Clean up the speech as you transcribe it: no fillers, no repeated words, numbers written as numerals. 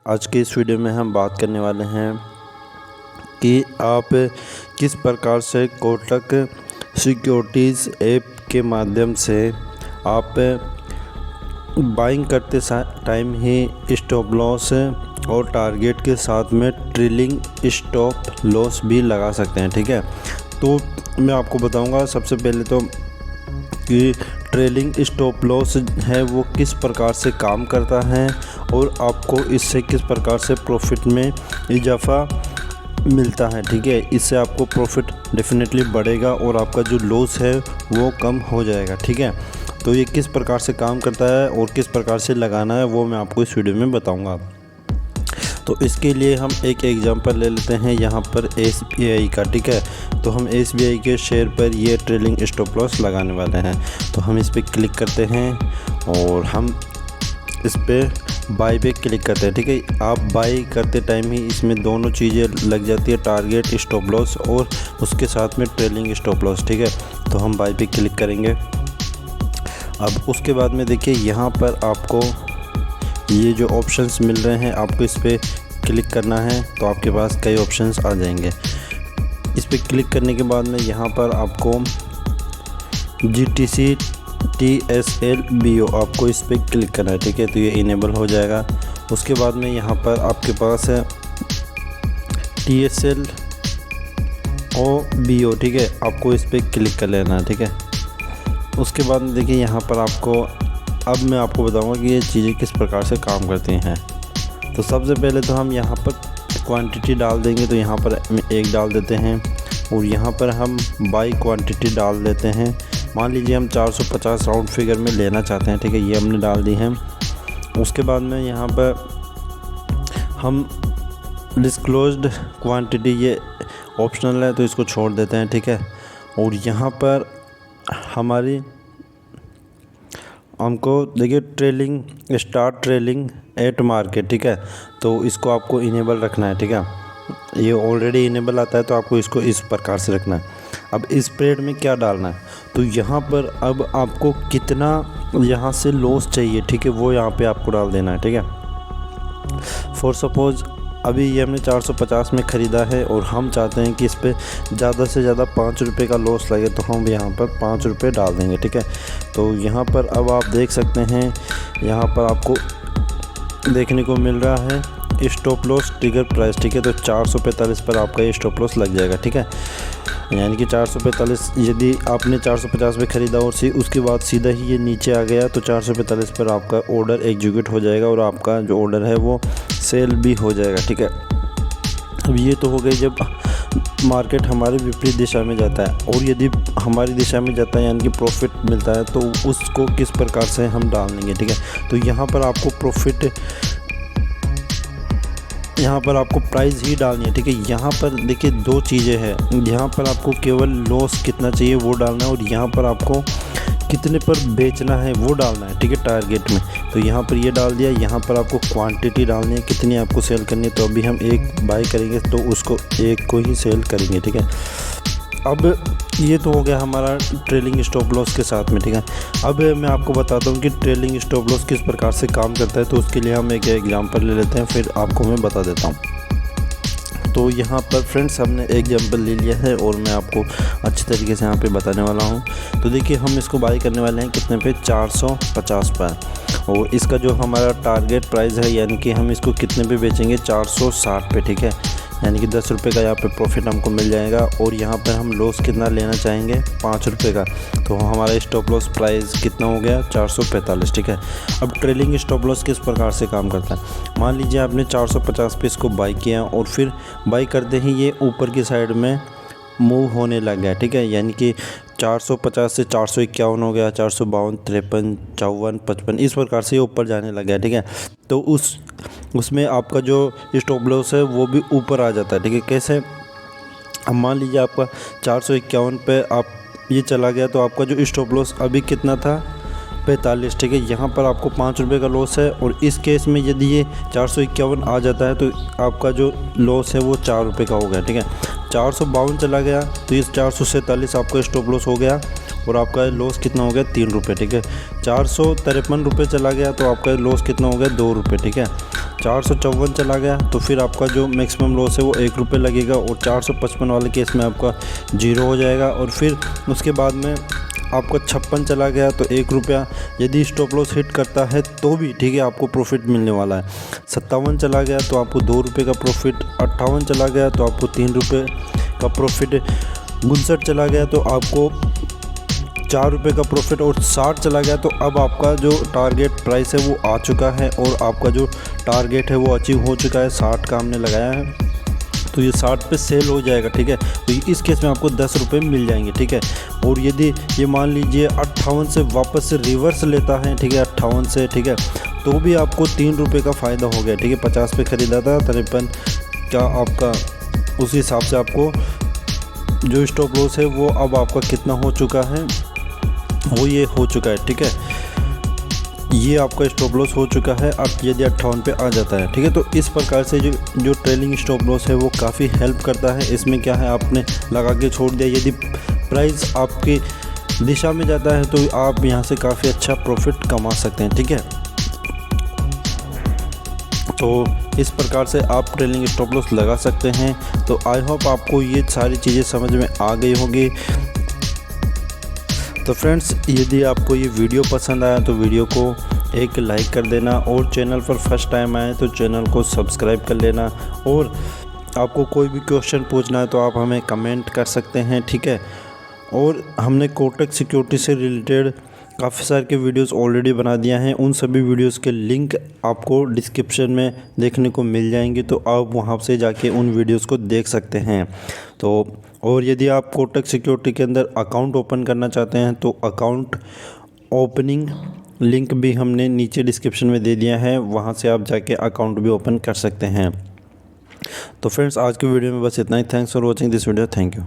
आज के इस वीडियो में हम बात करने वाले हैं कि आप किस प्रकार से कोटक सिक्योरिटीज़ ऐप के माध्यम से आप बाइंग करते टाइम ही स्टॉप लॉस और टारगेट के साथ में ट्रेलिंग स्टॉप लॉस भी लगा सकते हैं। ठीक है, तो मैं आपको बताऊंगा सबसे पहले तो कि ट्रेलिंग स्टॉप लॉस है वो किस प्रकार से काम करता है और आपको इससे किस प्रकार से प्रॉफिट में इजाफा मिलता है। ठीक है, इससे आपको प्रॉफिट डेफिनेटली बढ़ेगा और आपका जो लॉस है वो कम हो जाएगा। ठीक है, तो ये किस प्रकार से काम करता है और किस प्रकार से लगाना है वो मैं आपको इस वीडियो में बताऊंगा। तो इसके लिए हम एक एग्जांपल ले लेते हैं यहाँ पर SBI का। ठीक है, तो हम SBI के शेयर पर ये ट्रेलिंग स्टॉप लॉस लगाने वाले हैं। तो हम इस पर क्लिक करते हैं और हम इस पर बाई पे क्लिक करते हैं। ठीक है, आप बाई करते टाइम ही इसमें दोनों चीज़ें लग जाती है, टारगेट स्टॉप लॉस और उसके साथ में ट्रेलिंग स्टॉप लॉस। ठीक है, तो हम बाई पे क्लिक करेंगे। अब उसके बाद में देखिए यहाँ पर आपको ये जो ऑप्शंस मिल रहे हैं आपको इस पर क्लिक करना है, तो आपके पास कई ऑप्शंस आ जाएंगे। इस पर क्लिक करने के बाद में यहाँ पर आपको GTC TSL BO आपको इस पर क्लिक करना है। ठीक है, तो ये इनेबल हो जाएगा। उसके बाद में यहाँ पर आपके पास है TSL BO। ठीक है, आपको इस पर क्लिक कर लेना है। ठीक है, उसके बाद में देखिए यहाँ पर आपको अब मैं आपको बताऊंगा कि ये चीज़ें किस प्रकार से काम करती हैं। तो सबसे पहले तो हम यहाँ पर क्वांटिटी डाल देंगे, तो यहाँ पर हम 1 डाल देते हैं और यहाँ पर हम बाई क्वांटिटी डाल देते हैं। मान लीजिए हम 450 राउंड फिगर में लेना चाहते हैं। ठीक है, ये हमने डाल दी है। उसके बाद में यहाँ पर हम डिस्क्लोज्ड क्वांटिटी ये ऑप्शनल है तो इसको छोड़ देते हैं। ठीक है, और यहाँ पर हमको देखिए trailing start trailing eight market. ठीक है, तो इसको आपको इनेबल रखना है। ठीक है, ये ऑलरेडी इनेबल आता है तो आपको इसको इस प्रकार से रखना है। अब इस स्प्रेड में क्या डालना है, तो यहाँ पर अब आपको कितना यहाँ से लॉस चाहिए, ठीक है, वो यहाँ पे आपको डाल देना है। ठीक है, फॉर सपोज़ अभी ये हमने 450 में ख़रीदा है और हम चाहते हैं कि इस पर ज़्यादा से ज़्यादा 5 रुपये का लॉस लगे, तो हम यहाँ पर 5 रुपये डाल देंगे। ठीक है, तो यहाँ पर अब आप देख सकते हैं यहाँ पर आपको देखने को मिल रहा है स्टॉप लॉस ट्रिगर प्राइस। ठीक है, तो 445 पर आपका ये स्टॉप लॉस लग जाएगा। ठीक है, यानी कि 445 यदि आपने 450 में ख़रीदा और उसके बाद सीधा ही ये नीचे आ गया तो 445 पर आपका ऑर्डर एग्जीक्यूट हो जाएगा और आपका जो ऑर्डर है वो सेल भी हो जाएगा। ठीक है, अब ये तो हो गई जब मार्केट हमारे विपरीत दिशा में जाता है, और यदि हमारी दिशा में जाता है यानी कि प्रॉफिट मिलता है तो उसको किस प्रकार से हम डाल देंगे। ठीक है, तो यहाँ पर आपको प्रॉफिट यहाँ पर आपको प्राइस ही डालनी है। ठीक है, यहाँ पर देखिए 2 चीज़ें हैं, यहाँ पर आपको केवल लॉस कितना चाहिए वो डालना है और यहाँ पर आपको कितने पर बेचना है वो डालना है। ठीक है, टारगेट में, तो यहाँ पर ये डाल दिया। यहाँ पर आपको क्वांटिटी डालनी है, कितनी आपको सेल करनी है। तो अभी हम 1 बाई करेंगे तो उसको 1 को ही सेल करेंगे। ठीक है, अब ये तो हो गया हमारा ट्रेलिंग स्टॉप लॉस के साथ में। ठीक है, अब मैं आपको बताता हूँ कि ट्रेलिंग स्टॉप लॉस किस प्रकार से काम करता है, तो उसके लिए हम एक एग्जांपल ले लेते हैं, फिर आपको मैं बता देता हूँ। तो यहाँ पर फ्रेंड्स हमने एक एग्जांपल ले लिया है और मैं आपको अच्छी तरीके से यहाँ पे बताने वाला हूँ। तो देखिए हम इसको बाई करने वाले हैं कितने पे, 450 पर, और इसका जो हमारा टारगेट प्राइस है यानी कि हम इसको कितने पे बेचेंगे, 460 पे। ठीक है, यानी कि 10 रुपये का यहाँ पे प्रॉफिट हमको मिल जाएगा और यहाँ पर हम लॉस कितना लेना चाहेंगे, 5 रुपये का। तो हमारा स्टॉप लॉस प्राइस कितना हो गया, 445। ठीक है, अब ट्रेलिंग स्टॉप लॉस किस प्रकार से काम करता है, मान लीजिए आपने 450 पे इसको बाई किया और फिर बाई करते ही ये ऊपर की साइड में मूव होने लग गया। ठीक है, यानी कि 450 से 451 हो गया, 452, 53, 54, 55 इस प्रकार से ये ऊपर जाने लग गया। ठीक है, तो उसमें आपका जो स्टॉप लॉस है वो भी ऊपर आ जाता है। ठीक है, कैसे, अब मान लीजिए आपका 451 पे आप ये चला गया तो आपका जो स्टॉप लॉस अभी कितना था, 45। ठीक है, यहाँ पर आपको 5 रुपये का लॉस है और इस केस में यदि ये 451 आ जाता है तो आपका जो लॉस है वो 4 रुपये का हो गया। ठीक है, 452 चला गया तो ये 447 आपका स्टॉप लॉस हो गया और आपका लॉस कितना हो गया 3 रुपये, ठीक है। 453 रुपये चला गया तो आपका लॉस कितना हो गया 2 रुपये, ठीक है। 454 चला गया तो फिर आपका जो मैक्सिमम लॉस है वो 1 रुपये लगेगा, और 455 वाले केस में आपका 0 हो जाएगा। और फिर उसके बाद में आपका 56 चला गया तो 1 रुपया, यदि स्टॉप लॉस हिट करता है तो भी, ठीक है, आपको प्रॉफिट मिलने वाला है। 57 चला गया तो आपको 2 रुपये का प्रॉफिट। 58 चला गया तो आपको 3 रुपये का प्रॉफिट। 59 चला गया तो आपको 4 रुपये का प्रॉफिट। और 60 चला गया तो अब आपका जो टारगेट प्राइस है वो आ चुका है, और आपका जो टारगेट है वो अचीव हो चुका है। 60 का हमने लगाया है तो ये 60 पे सेल हो जाएगा, ठीक है। तो इस केस में आपको 10 रुपये मिल जाएंगे, ठीक है। और यदि ये मान लीजिए 58 से वापस से रिवर्स लेता है, ठीक है, 58 से, ठीक है, तो भी आपको 3 रुपये का फ़ायदा हो गया, ठीक है। 50 पे ख़रीदा था, 53 का आपका, उस हिसाब से आपको जो स्टॉप लॉस है वो अब आपका कितना हो चुका है, वो ये हो चुका है, ठीक है। ये आपका स्टॉप लॉस हो चुका है अब यदि 58 पे आ जाता है, ठीक है। तो इस प्रकार से जो ट्रेलिंग स्टॉप लॉस है वो काफ़ी हेल्प करता है। इसमें क्या है, आपने लगा के छोड़ दिया, यदि प्राइस आपकी दिशा में जाता है तो आप यहाँ से काफ़ी अच्छा प्रॉफिट कमा सकते हैं, ठीक है। तो इस प्रकार से आप ट्रेलिंग स्टॉप लॉस लगा सकते हैं। तो आई होप आपको ये सारी चीज़ें समझ में आ गई होगी। तो फ्रेंड्स, यदि आपको ये वीडियो पसंद आया तो वीडियो को एक लाइक कर देना, और चैनल पर फर्स्ट टाइम आए तो चैनल को सब्सक्राइब कर लेना। और आपको कोई भी क्वेश्चन पूछना है तो आप हमें कमेंट कर सकते हैं, ठीक है। और हमने कोटक सिक्योरिटी से रिलेटेड काफ़ी सारे के वीडियोस ऑलरेडी बना दिया हैं, उन सभी वीडियोस के लिंक आपको डिस्क्रिप्शन में देखने को मिल जाएंगे, तो आप वहां से जाके उन वीडियोस को देख सकते हैं। तो और यदि आप कोटक सिक्योरिटी के अंदर अकाउंट ओपन करना चाहते हैं तो अकाउंट ओपनिंग लिंक भी हमने नीचे डिस्क्रिप्शन में दे दिया है, वहां से आप जाके अकाउंट भी ओपन कर सकते हैं। तो फ्रेंड्स, आज की वीडियो में बस इतना ही। Thanks for watching this video. Thank you.